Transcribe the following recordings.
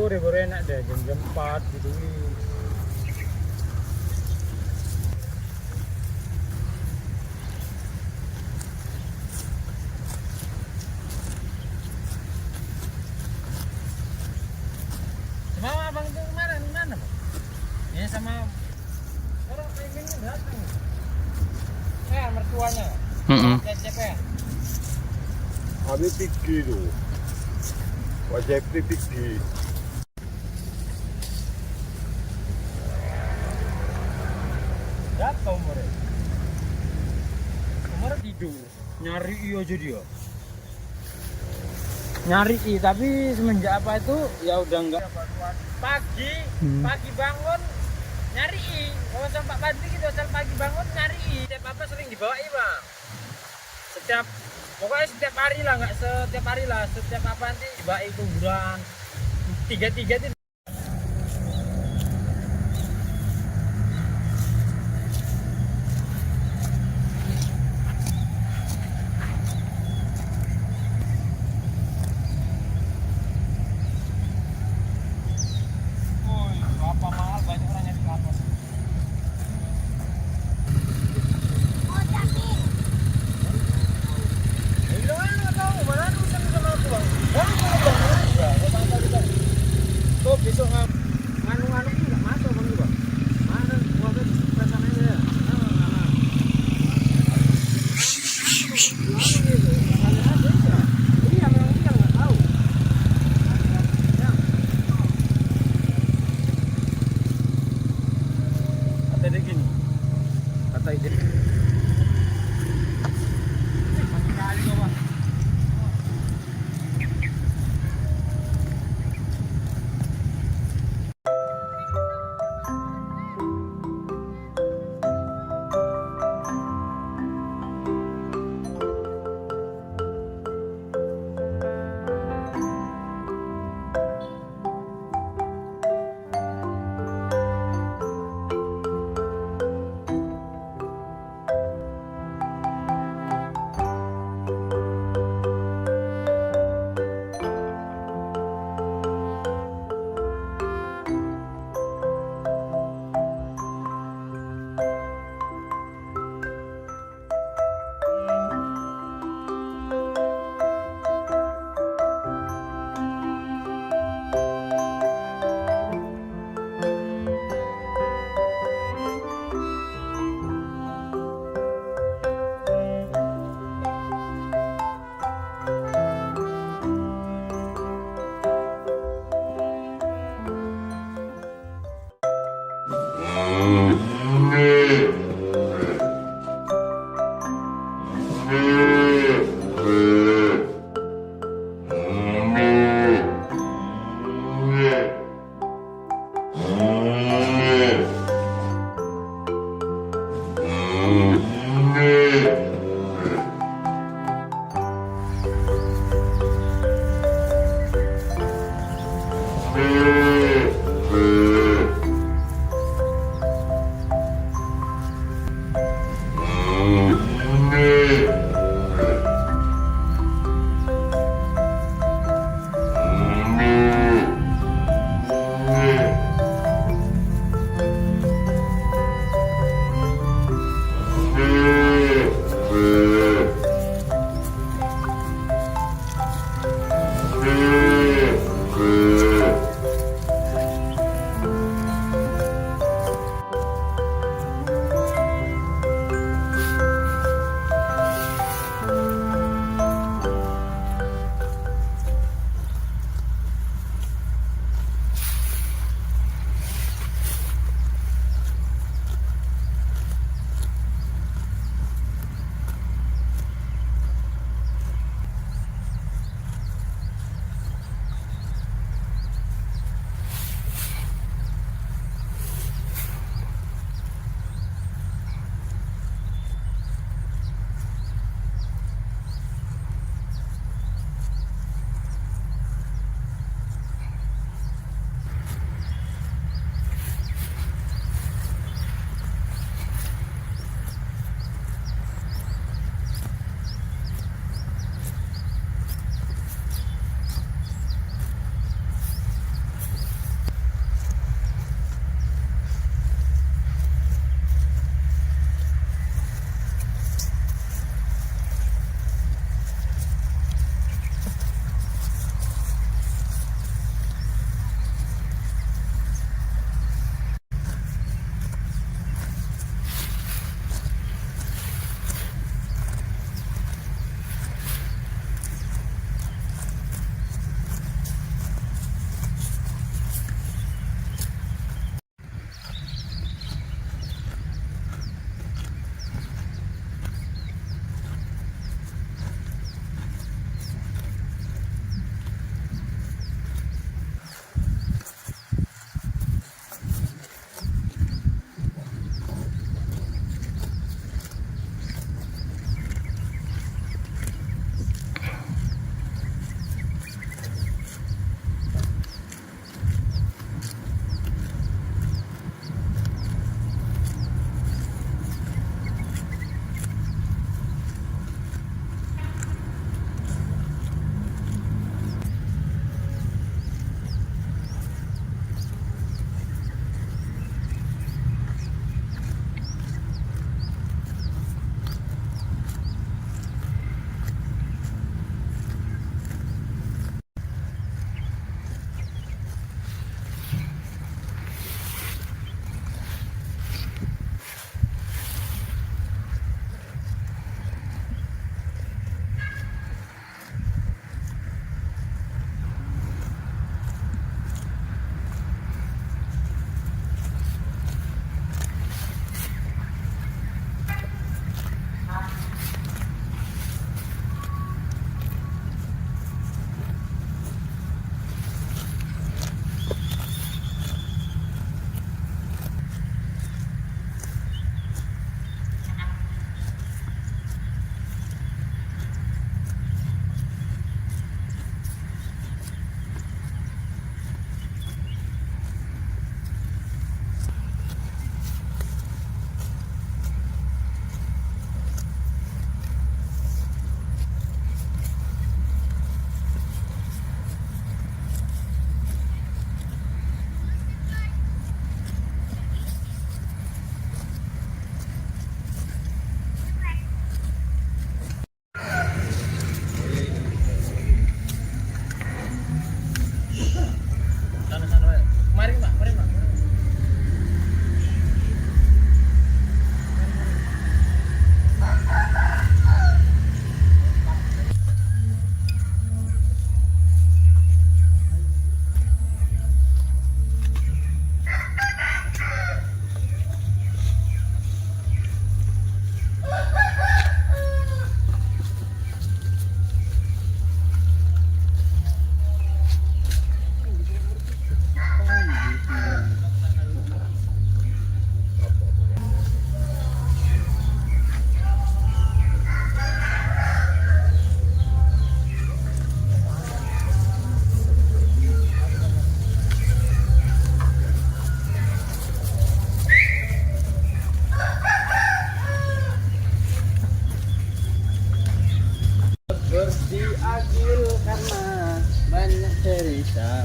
sore baru enak deh, jam 4 gitu. Sama abang itu kemarin mana, Bang? Ya sama orang pengennya datang. Mertuanya. Cecep ya. Kami tinggi tuh. Wajib tinggi. Jatuh umurnya. Umurnya tidur. Nyari aja dia. Nyari tapi semenjak apa itu ya udah enggak. Pagi bangun nyari. Kalau sampai pagi gitu asal pagi bangun nyari. Setiap apa sering dibawain, Bang. Pokoknya setiap hari lah, nggak setiap hari lah, setiap apa nanti dibawain kuburan. Tiga itu. Besok nganu juga masuk Bang juga. Mana gua ke sana aja. Iya memang dia enggak tahu. Kata dia gini. Kata dia. Kali coba. Teresa.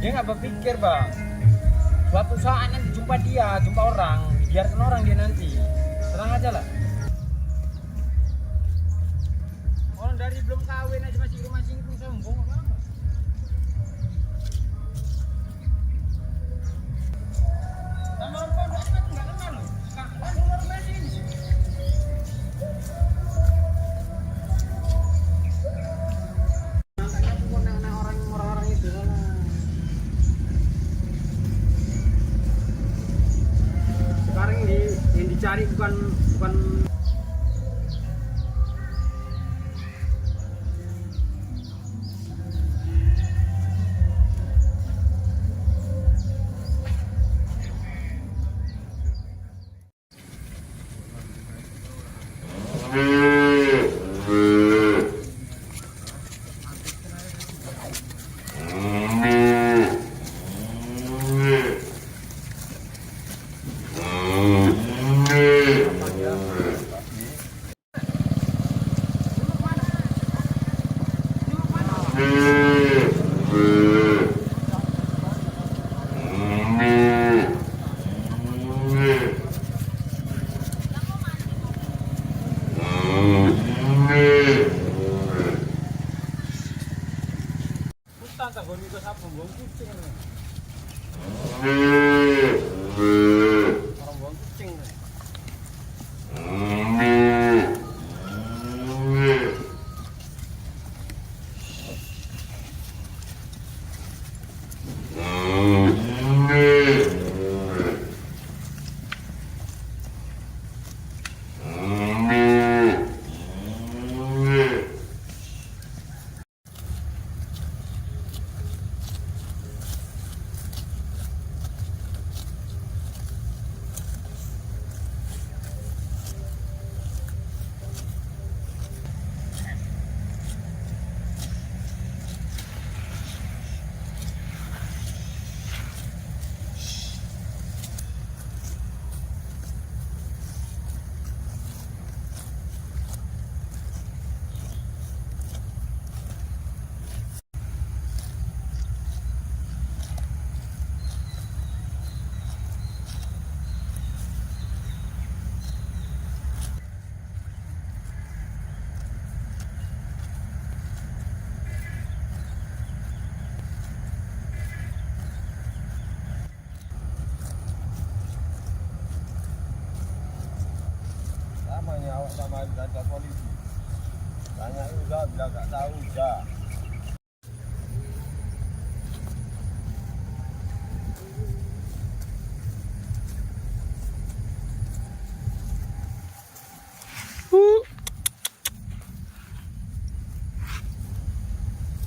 Dia nggak berpikir bang, suatu saat nanti jumpa dia, jumpa orang, biarkan orang dia nanti, tenang aja lah. Orang dari belum kawin aja masih rumah singkong sombong banget. Sama orang pondok aja nggak kenal loh, kan orang masih ini. Makanya tuh orang-orang itu lah. Sekarang yang dicari bukan bawa sama kantor polisi. Tanya udah, bilang nggak tahu udah.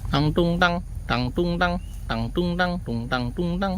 Tang tung tang, tang tung tang, tang tung tang, tung tang tung tang.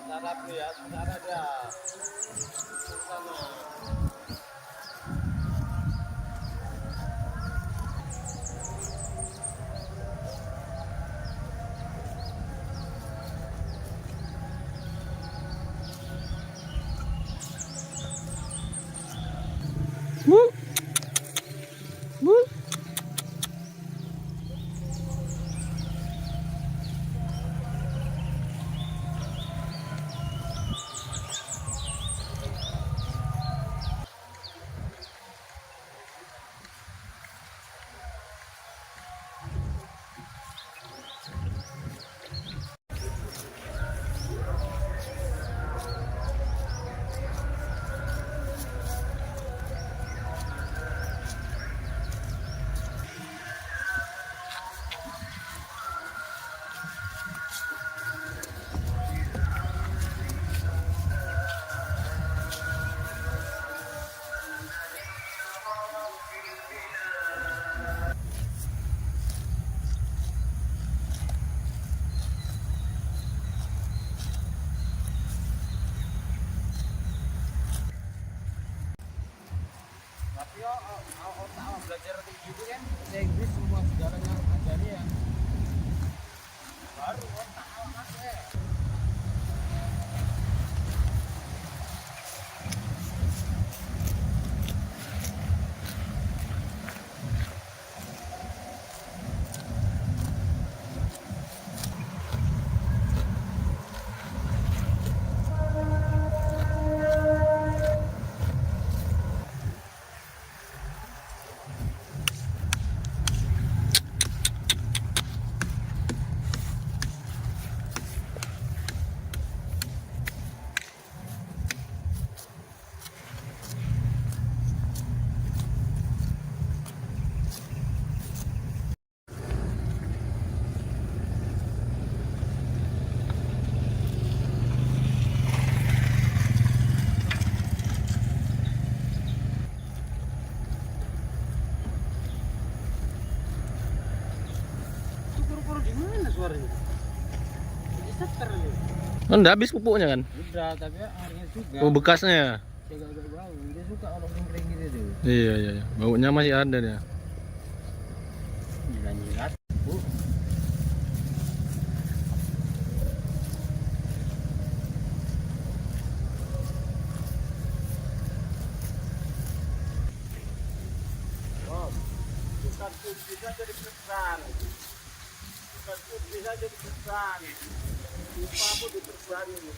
Sarap ya, sarap ya. Sama. Tapi otak belajar kayak gitu kan, bahasa Inggris semua segalanya harus ajari ya. Baru otak awak masuk ya. Kuru-kuru di mana suaranya? Jadi seter nih. Kan udah habis pupuknya kan? Udah, tapi airnya juga. Oh, bekasnya. Agak-agak bau. Dia suka kalau kering gitu tuh. Iya, iya, iya. Baunya masih ada dia. Jilat-jilat. Bukan bisa jadi besar. Bukan bisa jadi besar. Lupa pun diperban ini.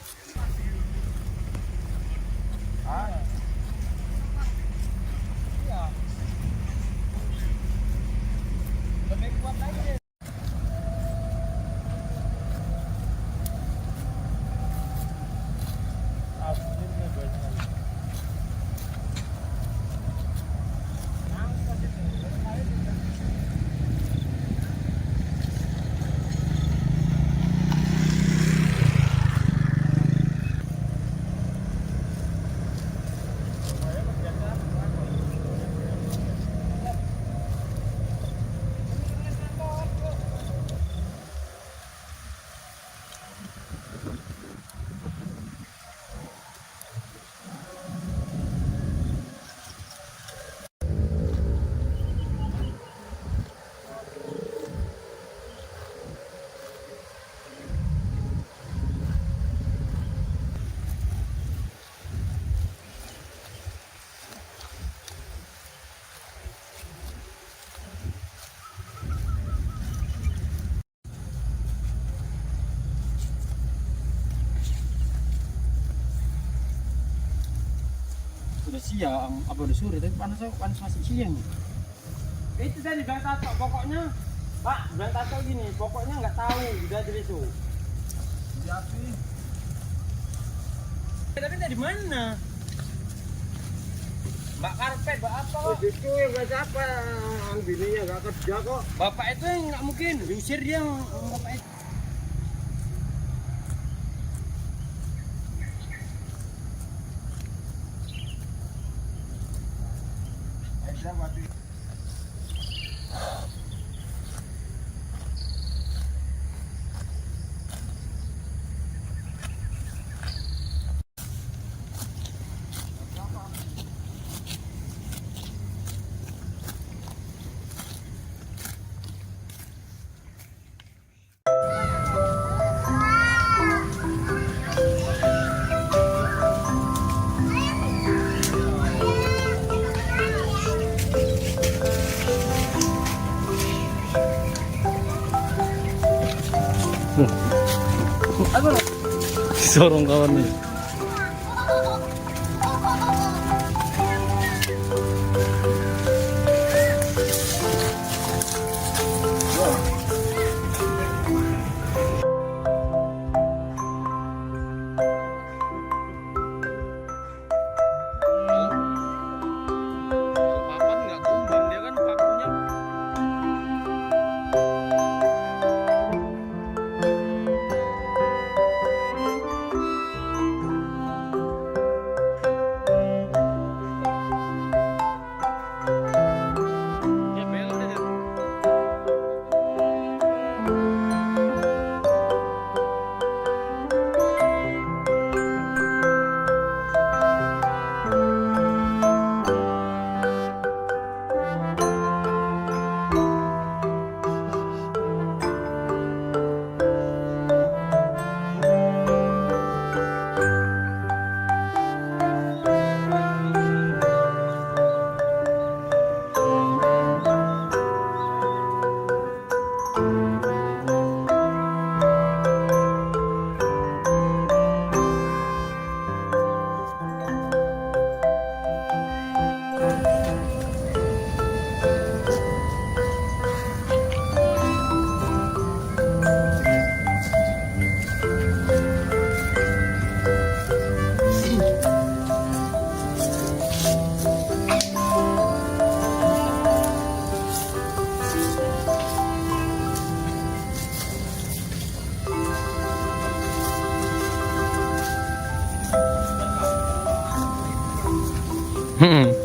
Iya. Lebih kuat lagi deh. Akhirnya banyak. siang apa udah sore tapi panas masih siang. Itu tadi bilang tato pokoknya Pak bilang tato gini pokoknya nggak tahu udah dari itu. Jadi Tapi dari mana? Mbak karpet, mbak apa kok? itu yang nggak siapa, bininya nggak kerja kok. Bapak itu yang nggak mungkin diusir dia bapak itu. Sorong kawan nih. Papan nggak tumbang dia kan pakunya. Dia belok aja. Hmm.